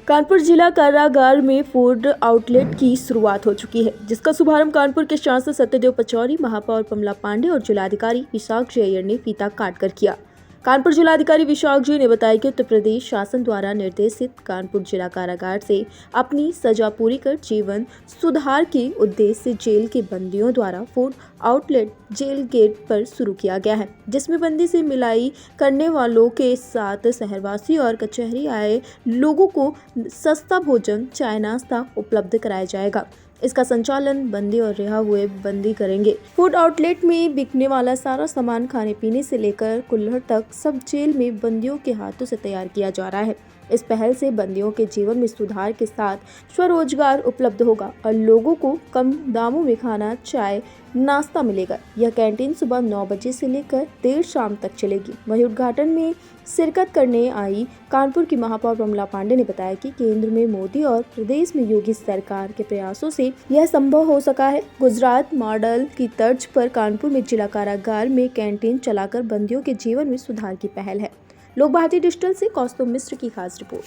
कानपुर जिला कारागार में फूड आउटलेट की शुरुआत हो चुकी है, जिसका शुभारंभ कानपुर के सांसद सत्यदेव पचौरी, महापौर कमला पांडे और जिलाधिकारी विशाख अय्यर ने फीता काटकर किया। कानपुर जिलाधिकारी विशाख जी ने बताया कि उत्तर प्रदेश शासन द्वारा निर्देशित कानपुर जिला कारागार से अपनी सजा पूरी कर जीवन सुधार के उद्देश्य से जेल के बंदियों द्वारा फूड आउटलेट जेल गेट पर शुरू किया गया है, जिसमें बंदी से मिलाई करने वालों के साथ शहरवासी और कचहरी आए लोगों को सस्ता भोजन, चाय, नाश्ता उपलब्ध कराया जाएगा। इसका संचालन बंदी और रिहा हुए बंदी करेंगे। फूड आउटलेट में बिकने वाला सारा सामान खाने पीने से लेकर कुल्हड़ तक सब जेल में बंदियों के हाथों से तैयार किया जा रहा है। इस पहल से बंदियों के जीवन में सुधार के साथ स्वरोजगार उपलब्ध होगा और लोगों को कम दामों में खाना, चाय, नाश्ता मिलेगा। यह कैंटीन सुबह 9 बजे से लेकर देर शाम तक चलेगी। वहीं उद्घाटन में शिरकत करने आई कानपुर की महापौर कमला पांडे ने बताया कि केंद्र में मोदी और प्रदेश में योगी सरकार के प्रयासों से यह संभव हो सका है। गुजरात मॉडल की तर्ज पर कानपुर में जिला कारागार में कैंटीन चलाकर बंदियों के जीवन में सुधार की पहल है। लोक भारती डिजिटल से कौस्तुभ मिश्र की खास रिपोर्ट।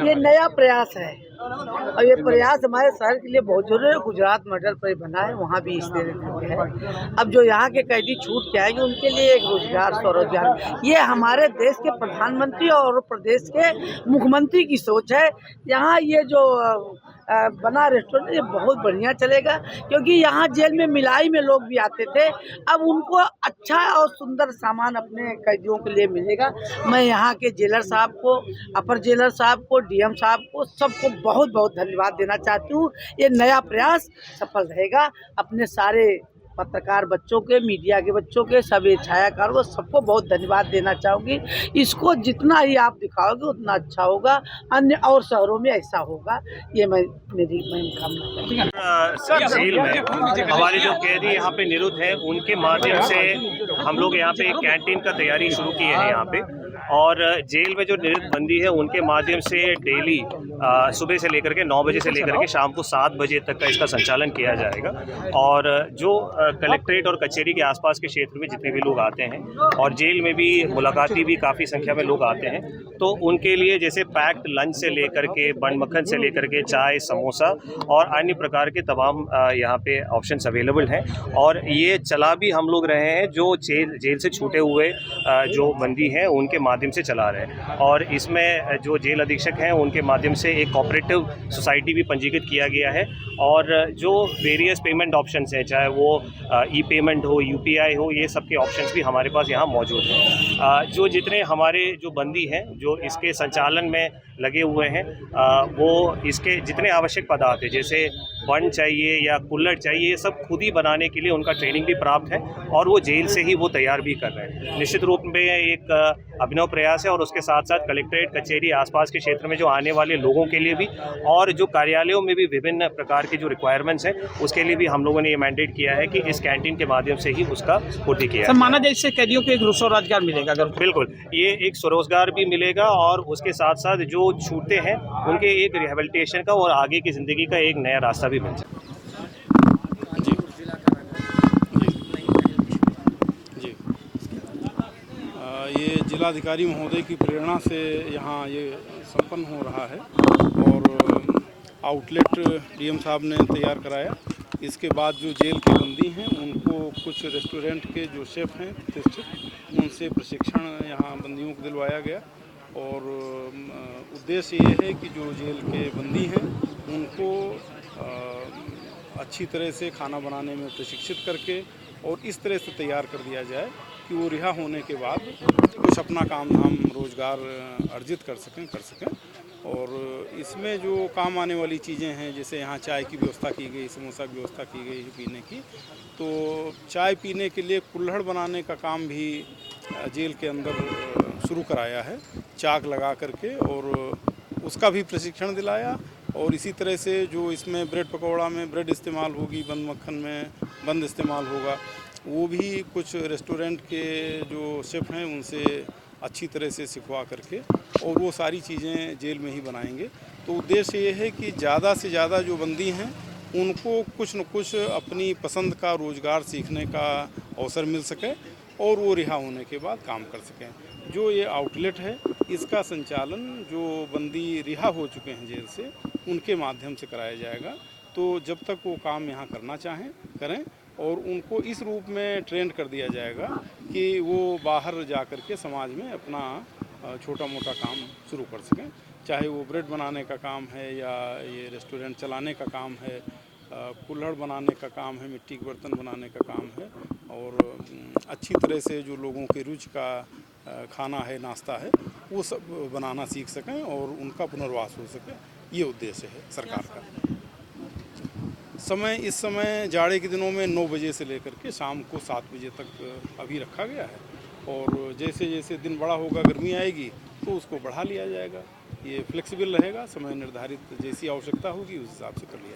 ये नया प्रयास है और ये प्रयास हमारे शहर के लिए बहुत जरूरी है। गुजरात मॉडल पर बना है, वहाँ भी इस तरह के है। अब जो यहाँ के कैदी छूट के आएंगे उनके लिए एक रोजगार, स्वरोजगार, ये हमारे देश के प्रधानमंत्री और प्रदेश के मुख्यमंत्री की सोच है। यहाँ ये जो बना रेस्टोरेंट ये बहुत बढ़िया चलेगा, क्योंकि यहाँ जेल में मिलाई में लोग भी आते थे। अब उनको अच्छा और सुंदर सामान अपने कैदियों के लिए मिलेगा। मैं यहाँ के जेलर साहब को, अपर जेलर साहब को, डीएम साहब को, सबको बहुत बहुत धन्यवाद देना चाहती हूँ। ये नया प्रयास सफल रहेगा। अपने सारे पत्रकार बच्चों के, मीडिया के बच्चों के, सभी छायाकारों को, सबको बहुत धन्यवाद देना चाहूँगी। इसको जितना ही आप दिखाओगे उतना अच्छा होगा, अन्य और शहरों में ऐसा होगा, ये मेरी कामना। जेल में हमारे जो कैदी यहाँ पे निरुद्ध हैं, उनके माध्यम से हम लोग यहाँ पे कैंटीन का तैयारी शुरू की है यहाँ पे। और जेल में जो निरुद्ध बंदी है उनके माध्यम से डेली सुबह से लेकर के 9 बजे से लेकर के शाम को 7 बजे तक का इसका संचालन किया जाएगा। और जो कलेक्ट्रेट और कचहरी के आसपास के क्षेत्र में जितने भी लोग आते हैं और जेल में भी मुलाकाती भी काफ़ी संख्या में लोग आते हैं, तो उनके लिए जैसे पैक्ड लंच से लेकर के बन मक्खन से लेकर के चाय, समोसा और अन्य प्रकार के तमाम यहाँ पे ऑप्शंस अवेलेबल हैं। और ये चला भी हम लोग रहे हैं, जो जेल से छूटे हुए जो बंदी हैं उनके माध्यम से चला रहे हैं। और इसमें जो जेल अधीक्षक हैं उनके माध्यम से एक कोऑपरेटिव सोसाइटी भी पंजीकृत किया गया है। और जो वेरियस पेमेंट ऑप्शंस हैं, चाहे वो ई पेमेंट हो, यूपीआई हो, ये सब के ऑप्शंस भी हमारे पास यहाँ मौजूद हैं। जो जितने हमारे जो बंदी हैं जो इसके संचालन में लगे हुए हैं, वो इसके जितने आवश्यक पदार्थ हैं, जैसे बन चाहिए या कुल्हड़ चाहिए, ये सब खुद ही बनाने के लिए उनका ट्रेनिंग भी प्राप्त है और वो जेल से ही वो तैयार भी कर रहे हैं। निश्चित रूप में एक अभिनव प्रयास है। और उसके साथ साथ कलेक्ट्रेट, कचहरी, आसपास के क्षेत्र में जो आने वाले लोगों के लिए भी और जो कार्यालयों में भी विभिन्न प्रकार की जो रिक्वायरमेंट्स हैं उसके लिए भी हम लोगों ने ये मैंडेट किया है कि इस कैंटीन के माध्यम से ही उसका पूर्ति किया है। माना जाए इससे कैदियों को एक स्वरोजगार मिलेगा। अगर बिल्कुल, ये एक स्वरोजगार भी मिलेगा और उसके साथ साथ जो छूटते हैं उनके एक रिहेबिलिटेशन का और आगे की ज़िंदगी का एक नया रास्ता भी मिल सकता है। ये जिलाधिकारी महोदय की प्रेरणा से यहाँ ये संपन्न हो रहा है और आउटलेट डीएम साहब ने तैयार कराया। इसके बाद जो जेल के बंदी हैं उनको कुछ रेस्टोरेंट के जो शेफ़ हैं प्रतिष्ठित, उनसे प्रशिक्षण यहाँ बंदियों को दिलवाया गया। और उद्देश्य ये है कि जो जेल के बंदी हैं उनको अच्छी तरह से खाना बनाने में प्रशिक्षित करके और इस तरह से तैयार कर दिया जाए कि वो रिहा होने के बाद कुछ अपना काम धाम रोज़गार अर्जित कर सकें। और इसमें जो काम आने वाली चीज़ें हैं, जैसे यहाँ चाय की व्यवस्था की गई, समोसा की व्यवस्था की गई पीने की, तो चाय पीने के लिए कुल्हड़ बनाने का काम भी जेल के अंदर शुरू कराया है, चाक लगा करके, और उसका भी प्रशिक्षण दिलाया। और इसी तरह से जो इसमें ब्रेड पकौड़ा में ब्रेड इस्तेमाल होगी, बंद मक्खन में बंद इस्तेमाल होगा, वो भी कुछ रेस्टोरेंट के जो शेफ़ हैं उनसे अच्छी तरह से सिखवा करके और वो सारी चीज़ें जेल में ही बनाएंगे। तो उद्देश्य ये है कि ज़्यादा से ज़्यादा जो बंदी हैं उनको कुछ न कुछ अपनी पसंद का रोज़गार सीखने का अवसर मिल सके और वो रिहा होने के बाद काम कर सकें। जो ये आउटलेट है इसका संचालन जो बंदी रिहा हो चुके हैं जेल से उनके माध्यम से कराया जाएगा। तो जब तक वो काम यहाँ करना चाहें करें, और उनको इस रूप में ट्रेंड कर दिया जाएगा कि वो बाहर जा कर के समाज में अपना छोटा मोटा काम शुरू कर सकें, चाहे वो ब्रेड बनाने का काम है या ये रेस्टोरेंट चलाने का काम है, कुल्हड़ बनाने का काम है, मिट्टी के बर्तन बनाने का काम है, और अच्छी तरह से जो लोगों के रुचि का खाना है, नाश्ता है, वो सब बनाना सीख सकें और उनका पुनर्वास हो सके। ये उद्देश्य है सरकार का। समय इस समय जाड़े के दिनों में 9 बजे से लेकर के शाम को 7 बजे तक अभी रखा गया है, और जैसे जैसे दिन बड़ा होगा, गर्मी आएगी तो उसको बढ़ा लिया जाएगा। ये फ्लेक्सिबल रहेगा, समय निर्धारित जैसी आवश्यकता होगी उस हिसाब से कर लिया जाएगा।